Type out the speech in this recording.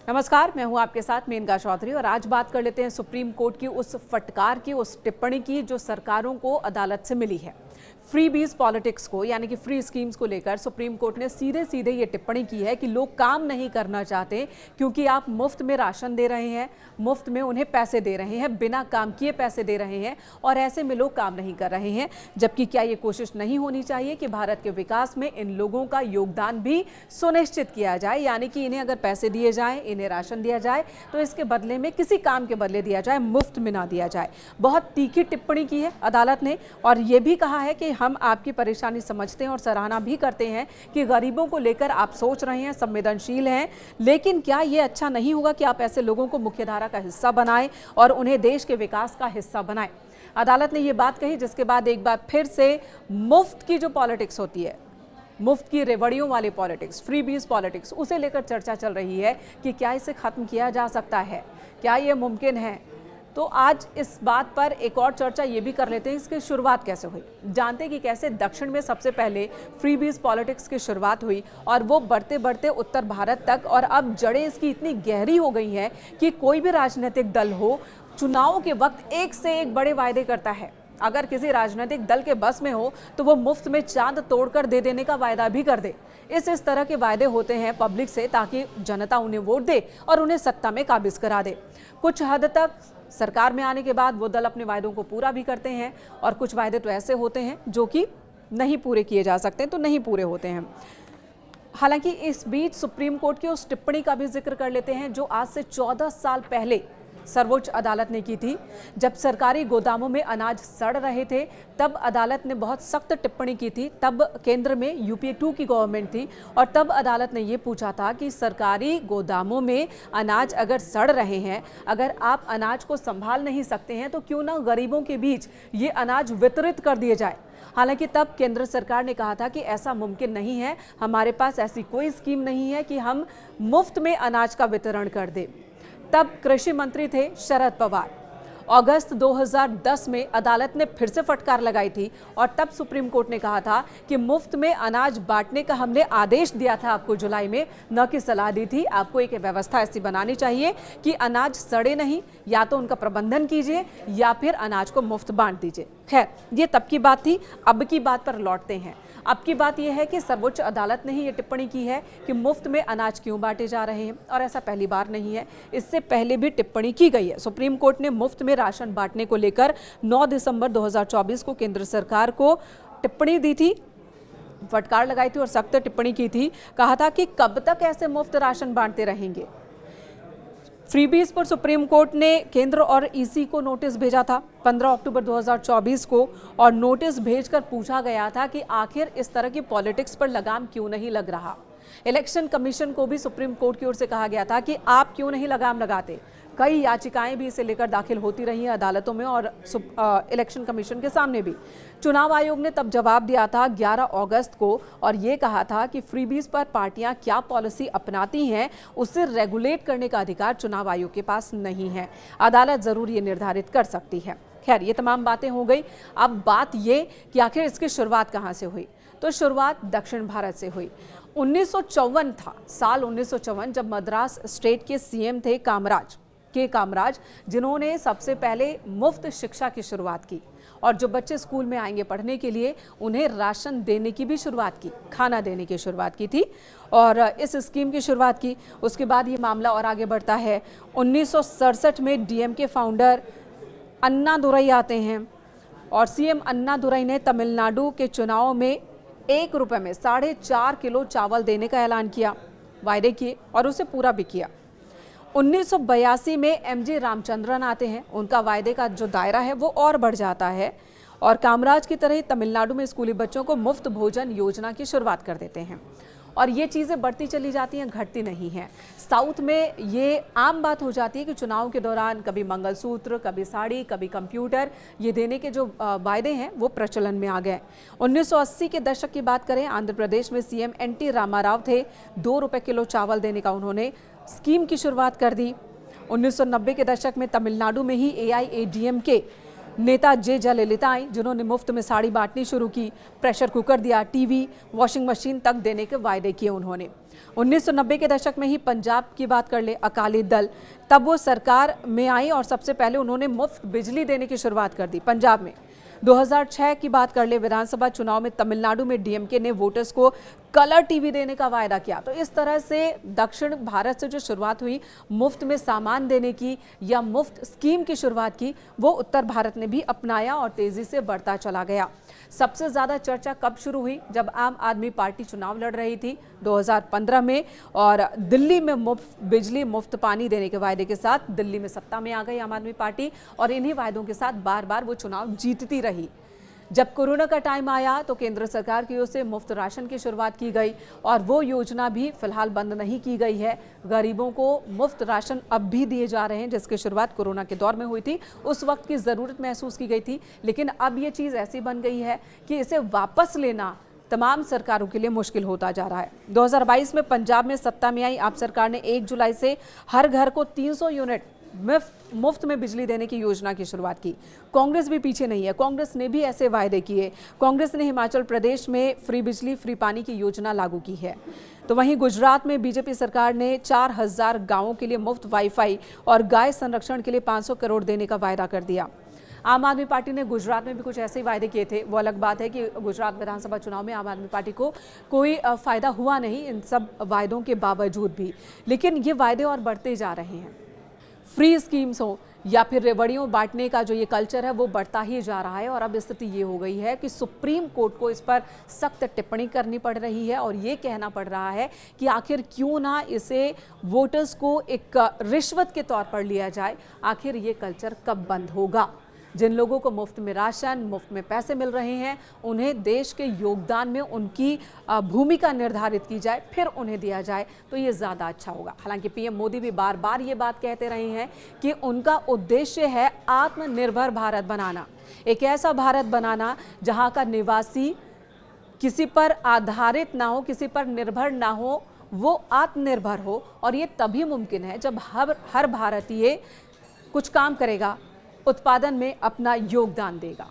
नमस्कार, मैं हूं आपके साथ मेनका चौधरी और आज बात कर लेते हैं सुप्रीम कोर्ट की उस फटकार की, उस टिप्पणी की जो सरकारों को अदालत से मिली है। फ्रीबीज पॉलिटिक्स को यानी कि फ्री स्कीम्स को लेकर सुप्रीम कोर्ट ने सीधे सीधे ये टिप्पणी की है कि लोग काम नहीं करना चाहते क्योंकि आप मुफ्त में राशन दे रहे हैं, मुफ्त में उन्हें पैसे दे रहे हैं, बिना काम किए पैसे दे रहे हैं और ऐसे में लोग काम नहीं कर रहे हैं। जबकि क्या ये कोशिश नहीं होनी चाहिए कि भारत के विकास में इन लोगों का योगदान भी सुनिश्चित किया जाए, यानी कि इन्हें अगर पैसे दिए जाएं, इन्हें राशन दिया जाए तो इसके बदले में किसी काम के बदले दिया जाए, मुफ्त में ना दिया जाए। बहुत तीखी टिप्पणी की है अदालत ने और ये भी कहा है कि हम आपकी परेशानी समझते हैं और सराहना भी करते हैं कि गरीबों को लेकर आप सोच रहे हैं, संवेदनशील हैं, लेकिन क्या ये अच्छा नहीं होगा कि आप ऐसे लोगों को मुख्यधारा का हिस्सा बनाएं और उन्हें देश के विकास का हिस्सा बनाएं। अदालत ने ये बात कही जिसके बाद एक बार फिर से मुफ्त की जो पॉलिटिक्स होती है, मुफ्त की रेवड़ियों वाली पॉलिटिक्स, फ्रीबीज पॉलिटिक्स, उसे लेकर चर्चा चल रही है कि क्या इसे खत्म किया जा सकता है, क्या ये मुमकिन है। तो आज इस बात पर एक और चर्चा ये भी कर लेते हैं इसकी शुरुआत कैसे हुई। जानते हैं कि कैसे दक्षिण में सबसे पहले फ्रीबीज पॉलिटिक्स की शुरुआत हुई और वो बढ़ते बढ़ते उत्तर भारत तक, और अब जड़ें इसकी इतनी गहरी हो गई हैं कि कोई भी राजनीतिक दल हो, चुनाव के वक्त एक से एक बड़े वायदे करता है। अगर किसी राजनीतिक दल के बस में हो तो वो मुफ्त में चांद तोड़कर दे देने का वायदा भी कर दे। इस तरह के वायदे होते हैं पब्लिक से ताकि जनता उन्हें वोट दे और उन्हें सत्ता में काबिज करा दे। कुछ हद तक सरकार में आने के बाद वो दल अपने वायदों को पूरा भी करते हैं और कुछ वायदे तो ऐसे होते हैं जो कि नहीं पूरे किए जा सकते, तो नहीं पूरे होते हैं। हालांकि इस बीच सुप्रीम कोर्ट की उस टिप्पणी का भी जिक्र कर लेते हैं जो आज से 14 साल पहले सर्वोच्च अदालत ने की थी। जब सरकारी गोदामों में अनाज सड़ रहे थे तब अदालत ने बहुत सख्त टिप्पणी की थी। तब केंद्र में यूपीए 2 की गवर्नमेंट थी और तब अदालत ने ये पूछा था कि सरकारी गोदामों में अनाज अगर सड़ रहे हैं, अगर आप अनाज को संभाल नहीं सकते हैं तो क्यों ना गरीबों के बीच ये अनाज वितरित कर दिए जाए। हालांकि तब केंद्र सरकार ने कहा था कि ऐसा मुमकिन नहीं है, हमारे पास ऐसी कोई स्कीम नहीं है कि हम मुफ्त में अनाज का वितरण कर दें। तब कृषि मंत्री थे शरद पवार। अगस्त 2010 में अदालत ने फिर से फटकार लगाई थी और तब सुप्रीम कोर्ट ने कहा था कि मुफ्त में अनाज बांटने का हमने आदेश दिया था आपको जुलाई में, न कि सलाह दी थी। आपको एक व्यवस्था ऐसी बनानी चाहिए कि अनाज सड़े नहीं, या तो उनका प्रबंधन कीजिए या फिर अनाज को मुफ्त बांट दीजिए। खैर, ये तब की बात थी। अब की बात पर लौटते हैं। अब की बात यह है कि सर्वोच्च अदालत ने ही ये टिप्पणी की है कि मुफ्त में अनाज क्यों बांटे जा रहे हैं, और ऐसा पहली बार नहीं है, इससे पहले भी टिप्पणी की गई है। सुप्रीम कोर्ट ने मुफ्त में राशन बांटने को लेकर 9 दिसंबर 2024 को केंद्र सरकार को टिप्पणी दी थी, फटकार लगाई थी और सख्त टिप्पणी की थी। कहा था कि कब तक ऐसे मुफ्त राशन बांटते रहेंगे। फ्रीबीज पर सुप्रीम कोर्ट ने केंद्र और ईसी को नोटिस भेजा था 15 अक्टूबर 2024 को, और नोटिस भेजकर पूछा गया था कि आखिर इस तरह की पॉलिटिक्स पर लगाम क्यों नहीं लग रहा। इलेक्शन कमीशन को भी सुप्रीम कोर्ट की ओर से कहा गया था कि आप क्यों नहीं लगाम लगाते। कई याचिकाएं भी इसे लेकर दाखिल होती रही हैं अदालतों में और इलेक्शन कमीशन के सामने भी। चुनाव आयोग ने तब जवाब दिया था 11 अगस्त को और ये कहा था कि फ्रीबीज पर पार्टियां क्या पॉलिसी अपनाती हैं उसे रेगुलेट करने का अधिकार चुनाव आयोग के पास नहीं है। अदालत जरूर ये निर्धारित कर सकती है। खैर, ये तमाम बातें हो गई। अब बात ये कि आखिर इसकी शुरुआत कहाँ से हुई, तो शुरुआत दक्षिण भारत से हुई। 1954 था, साल 1954, जब मद्रास स्टेट के सीएम थे कामराज, जिन्होंने सबसे पहले मुफ्त शिक्षा की शुरुआत की और जो बच्चे स्कूल में आएंगे पढ़ने के लिए उन्हें राशन देने की भी शुरुआत की, खाना देने की शुरुआत की थी और इस स्कीम की शुरुआत की। उसके बाद ये मामला और आगे बढ़ता है। 1967 में डीएमके फाउंडर अन्नादुरई आते हैं और सीएम अन्नादुरई ने तमिलनाडु के चुनाव में 1 रुपये में 4.5 किलो चावल देने का ऐलान किया, वायदे किए और उसे पूरा भी किया। 1982 में एमजी रामचंद्रन आते हैं, उनका वायदे का जो दायरा है वो और बढ़ जाता है और कामराज की तरह तमिलनाडु में स्कूली बच्चों को मुफ्त भोजन योजना की शुरुआत कर देते हैं और ये चीज़ें बढ़ती चली जाती हैं, घटती नहीं हैं। साउथ में ये आम बात हो जाती है कि चुनाव के दौरान कभी मंगलसूत्र, कभी साड़ी, कभी कंप्यूटर, ये देने के जो वायदे हैं वो प्रचलन में आ गए। 1980 के दशक की बात करें, आंध्र प्रदेश में सीएम एनटी रामाराव थे, 2 रुपये किलो चावल देने का उन्होंने स्कीम की शुरुआत कर दी। 1990 के दशक में तमिलनाडु में ही एआईएडीएमके नेता जे जयललिता आई, जिन्होंने मुफ्त में साड़ी बांटनी शुरू की, प्रेशर कुकर दिया, टीवी, वॉशिंग मशीन तक देने के वायदे किए उन्होंने। 1990 के दशक में ही पंजाब की बात कर ले, अकाली दल, तब वो सरकार में आई और सबसे पहले उन्होंने मुफ्त बिजली देने की शुरुआत कर दी पंजाब में। 2006 की बात कर ले, विधानसभा चुनाव में तमिलनाडु में डीएमके ने वोटर्स को कलर टीवी देने का वायदा किया। तो इस तरह से दक्षिण भारत से जो शुरुआत हुई मुफ्त में सामान देने की या मुफ्त स्कीम की शुरुआत की, वो उत्तर भारत ने भी अपनाया और तेजी से बढ़ता चला गया। सबसे ज्यादा चर्चा कब शुरू हुई? जब आम आदमी पार्टी चुनाव लड़ रही थी 2015 में, और दिल्ली में मुफ्त बिजली, मुफ्त पानी देने के वायदे के साथ दिल्ली में सत्ता में आ गई आम आदमी पार्टी, और इन्हीं वायदों के साथ बार बार वो चुनाव जीतती रही। जब कोरोना का टाइम आया तो केंद्र सरकार की ओर से मुफ्त राशन की शुरुआत की गई, और वो योजना भी फिलहाल बंद नहीं की गई है। गरीबों को मुफ्त राशन अब भी दिए जा रहे हैं, जिसकी शुरुआत कोरोना के दौर में हुई थी। उस वक्त की ज़रूरत महसूस की गई थी, लेकिन अब ये चीज़ ऐसी बन गई है कि इसे वापस लेना तमाम सरकारों के लिए मुश्किल होता जा रहा है। 2022 में पंजाब में सत्ता में आई आप सरकार ने 1 जुलाई से हर घर को 300 यूनिट मुफ्त में बिजली देने की योजना की शुरुआत की। कांग्रेस भी पीछे नहीं है, कांग्रेस ने भी ऐसे वायदे किए। कांग्रेस ने हिमाचल प्रदेश में फ्री बिजली, फ्री पानी की योजना लागू की है। तो वहीं गुजरात में बीजेपी सरकार ने 4000 गांवों के लिए मुफ्त वाईफाई और गाय संरक्षण के लिए 500 करोड़ देने का वायदा कर दिया। आम आदमी पार्टी ने गुजरात में भी कुछ ऐसे ही वायदे किए थे। वो अलग बात है कि गुजरात विधानसभा चुनाव में आम आदमी पार्टी को कोई फायदा हुआ नहीं इन सब वायदों के बावजूद भी, लेकिन ये वायदे और बढ़ते जा रहे हैं। फ्री स्कीम्स हो या फिर रेवड़ियों बांटने का जो ये कल्चर है वो बढ़ता ही जा रहा है, और अब स्थिति ये हो गई है कि सुप्रीम कोर्ट को इस पर सख्त टिप्पणी करनी पड़ रही है, और ये कहना पड़ रहा है कि आखिर क्यों ना इसे वोटर्स को एक रिश्वत के तौर पर लिया जाए। आखिर ये कल्चर कब बंद होगा? जिन लोगों को मुफ्त में राशन, मुफ्त में पैसे मिल रहे हैं, उन्हें देश के योगदान में उनकी भूमिका निर्धारित की जाए, फिर उन्हें दिया जाए, तो ये ज़्यादा अच्छा होगा। हालांकि पीएम मोदी भी बार बार ये बात कहते रहे हैं कि उनका उद्देश्य है आत्मनिर्भर भारत बनाना, एक ऐसा भारत बनाना जहां का निवासी किसी पर आधारित ना हो, किसी पर निर्भर ना हो, वो आत्मनिर्भर हो। और ये तभी मुमकिन है जब हर भारतीय कुछ काम करेगा, उत्पादन में अपना योगदान देगा।